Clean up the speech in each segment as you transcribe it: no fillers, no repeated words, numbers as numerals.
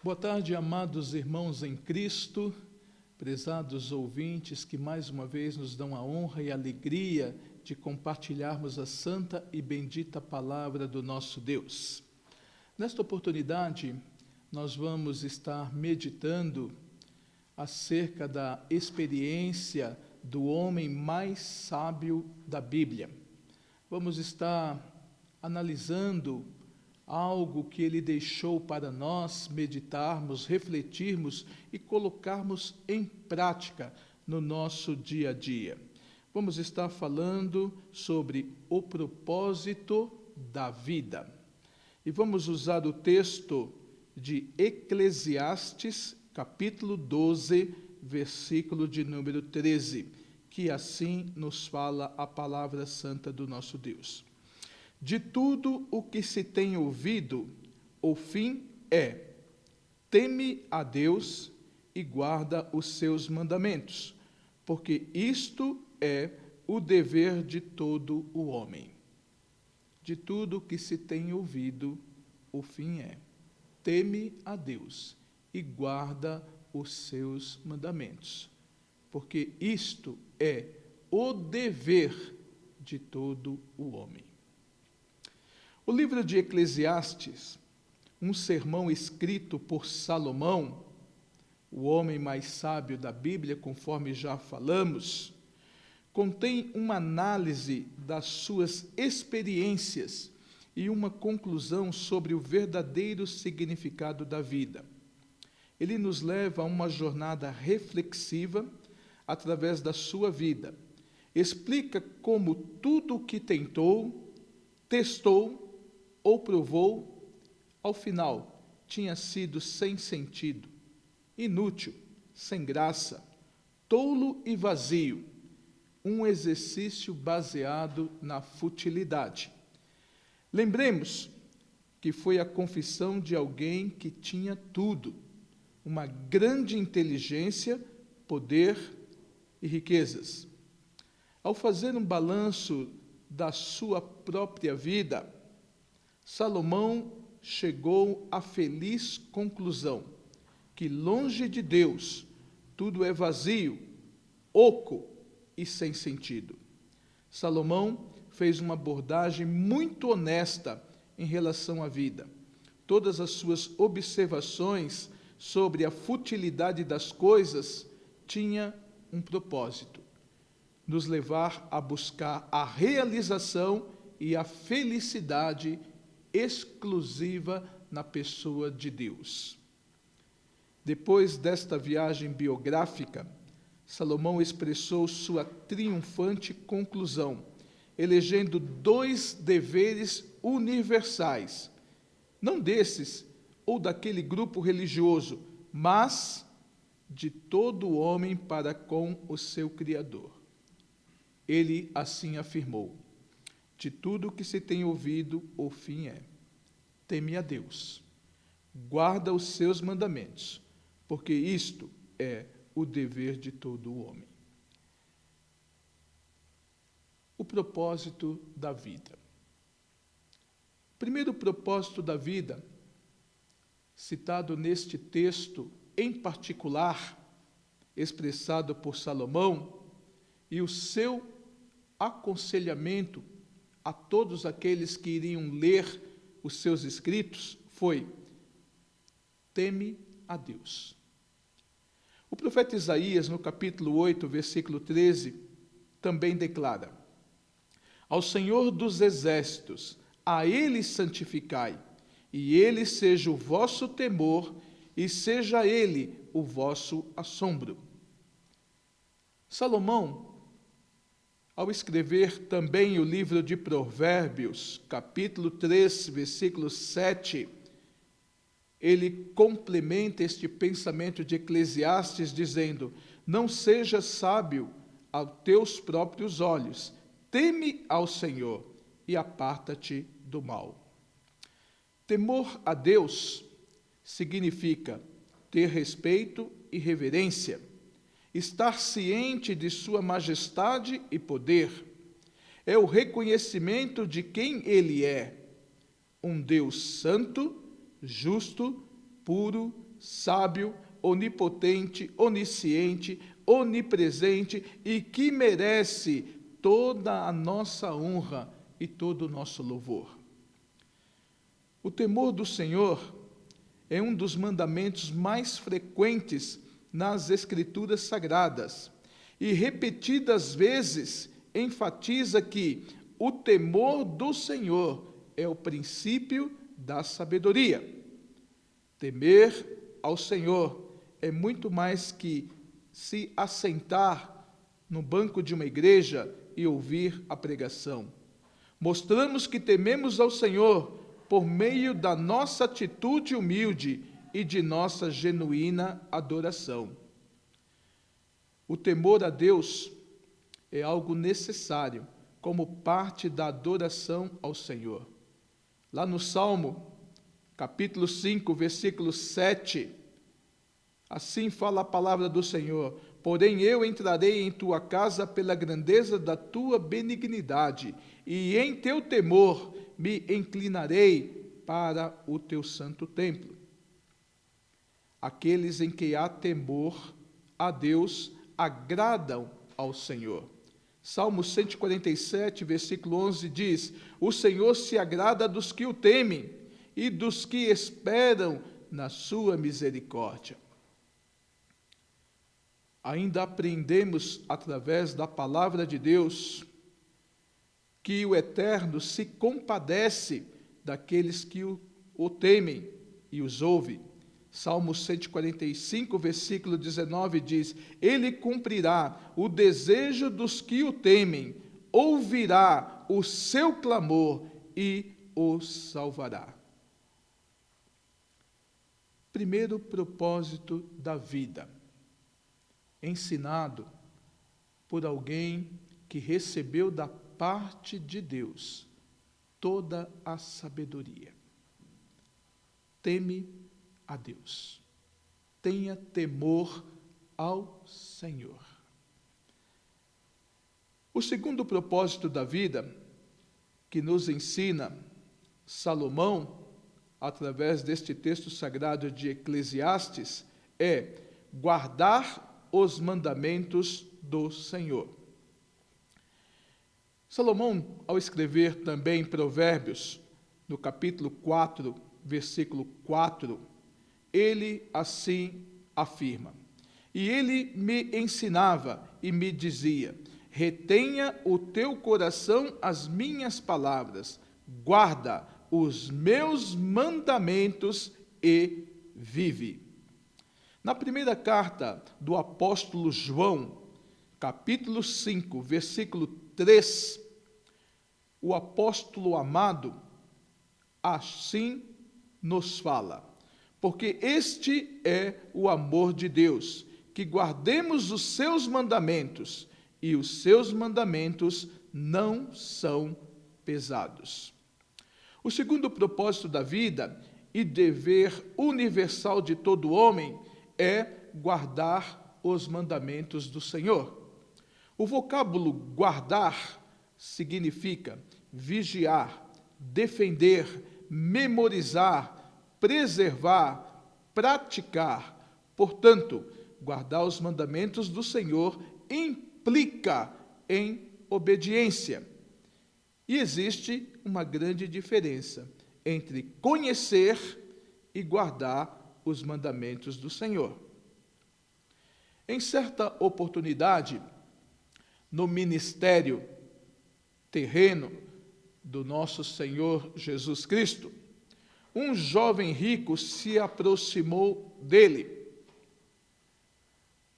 Boa tarde, amados irmãos em Cristo, prezados ouvintes que mais uma vez nos dão a honra e a alegria de compartilharmos a santa e bendita palavra do nosso Deus. Nesta oportunidade, nós vamos estar meditando acerca da experiência do homem mais sábio da Bíblia. Vamos estar analisando algo que ele deixou para nós meditarmos, refletirmos e colocarmos em prática no nosso dia a dia. Vamos estar falando sobre o propósito da vida. E vamos usar o texto de Eclesiastes, capítulo 12, versículo de número 13, que assim nos fala a palavra santa do nosso Deus. De tudo o que se tem ouvido, o fim é: teme a Deus e guarda os seus mandamentos, porque isto é o dever de todo o homem. De tudo o que se tem ouvido, o fim é: teme a Deus e guarda os seus mandamentos, porque isto é o dever de todo o homem. O livro de Eclesiastes, um sermão escrito por Salomão, o homem mais sábio da Bíblia, conforme já falamos, contém uma análise das suas experiências e uma conclusão sobre o verdadeiro significado da vida. Ele nos leva a uma jornada reflexiva através da sua vida. Explica como tudo o que tentou, testou ou provou, ao final, tinha sido sem sentido, inútil, sem graça, tolo e vazio, um exercício baseado na futilidade. Lembremos que foi a confissão de alguém que tinha tudo, uma grande inteligência, poder e riquezas. Ao fazer um balanço da sua própria vida, Salomão chegou à feliz conclusão que, longe de Deus, tudo é vazio, oco e sem sentido. Salomão fez uma abordagem muito honesta em relação à vida. Todas as suas observações sobre a futilidade das coisas tinham um propósito: nos levar a buscar a realização e a felicidade exclusiva na pessoa de Deus. Depois desta viagem biográfica, Salomão expressou sua triunfante conclusão, elegendo 2 deveres universais, não desses ou daquele grupo religioso, mas de todo o homem para com o seu Criador. Ele assim afirmou: de tudo o que se tem ouvido, o fim é: teme a Deus, guarda os seus mandamentos, porque isto é o dever de todo o homem. O propósito da vida. O primeiro propósito da vida, citado neste texto em particular, expressado por Salomão, e o seu aconselhamento a todos aqueles que iriam ler os seus escritos, foi: teme a Deus. O profeta Isaías, no capítulo 8, versículo 13, também declara: ao Senhor dos exércitos, a Ele santificai, e Ele seja o vosso temor, e seja Ele o vosso assombro. Salomão, ao escrever também o livro de Provérbios, capítulo 3, versículo 7, ele complementa este pensamento de Eclesiastes dizendo: não sejas sábio aos teus próprios olhos, teme ao Senhor e aparta-te do mal. Temor a Deus significa ter respeito e reverência, estar ciente de sua majestade e poder. É o reconhecimento de quem Ele é: um Deus santo, justo, puro sábio, onipotente, onisciente, onipresente e que merece toda a nossa honra e todo o nosso louvor. O temor do Senhor é um dos mandamentos mais frequentes nas Escrituras Sagradas e repetidas vezes enfatiza que o temor do Senhor é o princípio da sabedoria. Temer ao Senhor é muito mais que se assentar no banco de uma igreja e ouvir a pregação. Mostramos que tememos ao Senhor por meio da nossa atitude humilde e de nossa genuína adoração. O temor a Deus é algo necessário como parte da adoração ao Senhor. Lá no Salmo, capítulo 5, versículo 7, assim fala a palavra do Senhor: porém eu entrarei em tua casa pela grandeza da tua benignidade, e em teu temor me inclinarei para o teu santo templo. Aqueles em que há temor a Deus agradam ao Senhor. Salmo 147, versículo 11 diz: o Senhor se agrada dos que o temem e dos que esperam na sua misericórdia. Ainda aprendemos através da palavra de Deus que o Eterno se compadece daqueles que o temem e os ouve. Salmo 145, versículo 19 diz: ele cumprirá o desejo dos que o temem, ouvirá o seu clamor e os salvará. Primeiro propósito da vida, ensinado por alguém que recebeu da parte de Deus toda a sabedoria. Teme a Deus. Tenha temor ao Senhor. O segundo propósito da vida, que nos ensina Salomão, através deste texto sagrado de Eclesiastes, é guardar os mandamentos do Senhor. Salomão, ao escrever também Provérbios, no capítulo 4, versículo 4, ele assim afirma: e ele me ensinava e me dizia: retenha o teu coração as minhas palavras, guarda os meus mandamentos e vive. Na primeira carta do apóstolo João, capítulo 5, versículo 3, o apóstolo amado assim nos fala: porque este é o amor de Deus, que guardemos os seus mandamentos, e os seus mandamentos não são pesados. O segundo propósito da vida e dever universal de todo homem é guardar os mandamentos do Senhor. O vocábulo guardar significa vigiar, defender, memorizar, preservar, praticar. Portanto, guardar os mandamentos do Senhor implica em obediência. E existe uma grande diferença entre conhecer e guardar os mandamentos do Senhor. Em certa oportunidade, no ministério terreno do nosso Senhor Jesus Cristo, um jovem rico se aproximou dele.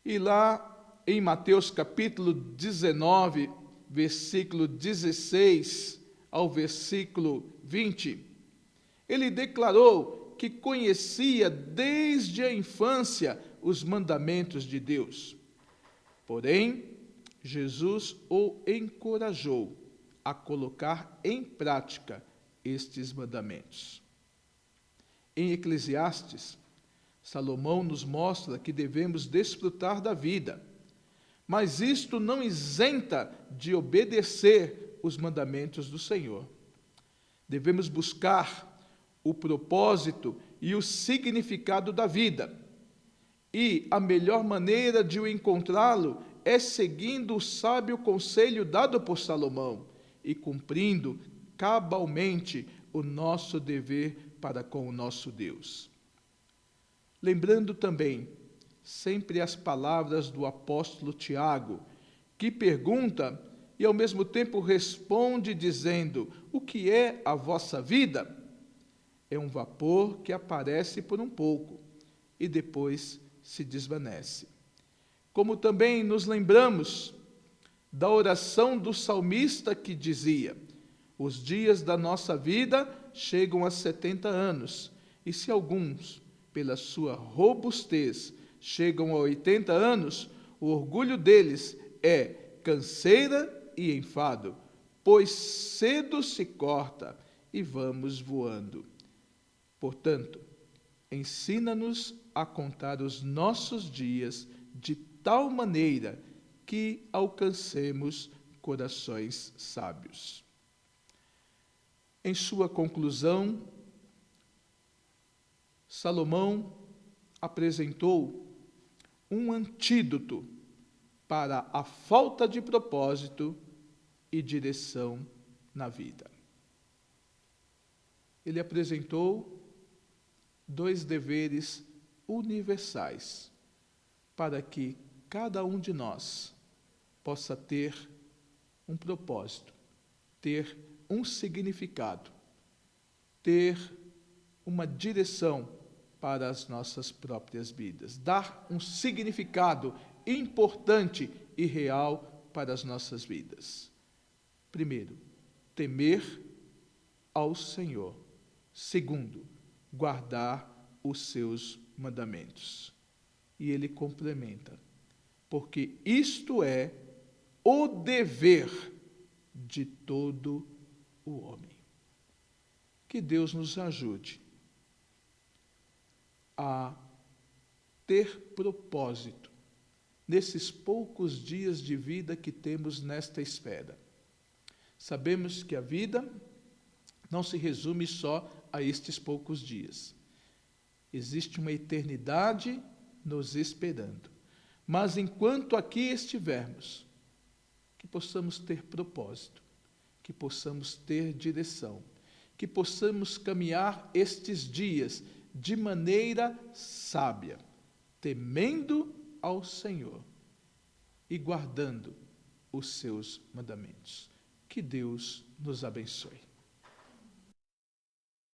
E lá em Mateus capítulo 19, versículo 16 ao versículo 20, ele declarou que conhecia desde a infância os mandamentos de Deus. Porém, Jesus o encorajou a colocar em prática estes mandamentos. Em Eclesiastes, Salomão nos mostra que devemos desfrutar da vida, mas isto não isenta de obedecer os mandamentos do Senhor. Devemos buscar o propósito e o significado da vida. E a melhor maneira de o encontrá-lo é seguindo o sábio conselho dado por Salomão e cumprindo cabalmente o nosso dever para com o nosso Deus. Lembrando também sempre as palavras do apóstolo Tiago, que pergunta e ao mesmo tempo responde dizendo: o que é a vossa vida? É um vapor que aparece por um pouco e depois se desvanece. Como também nos lembramos da oração do salmista que dizia: os dias da nossa vida chegam a 70 anos, e se alguns, pela sua robustez, chegam a 80 anos, o orgulho deles é canseira e enfado, pois cedo se corta e vamos voando. Portanto, ensina-nos a contar os nossos dias de tal maneira que alcancemos corações sábios. Em sua conclusão, Salomão apresentou um antídoto para a falta de propósito e direção na vida. Ele apresentou 2 deveres universais para que cada um de nós possa ter um propósito, ter um significado, ter uma direção para as nossas próprias vidas, dar um significado importante e real para as nossas vidas. Primeiro, temer ao Senhor. Segundo, guardar os seus mandamentos. E ele complementa: porque isto é o dever de todo o homem. Que Deus nos ajude a ter propósito nesses poucos dias de vida que temos nesta esfera. Sabemos que a vida não se resume só a estes poucos dias. Existe uma eternidade nos esperando. Mas enquanto aqui estivermos, que possamos ter propósito, que possamos ter direção, que possamos caminhar estes dias de maneira sábia, temendo ao Senhor e guardando os seus mandamentos. Que Deus nos abençoe.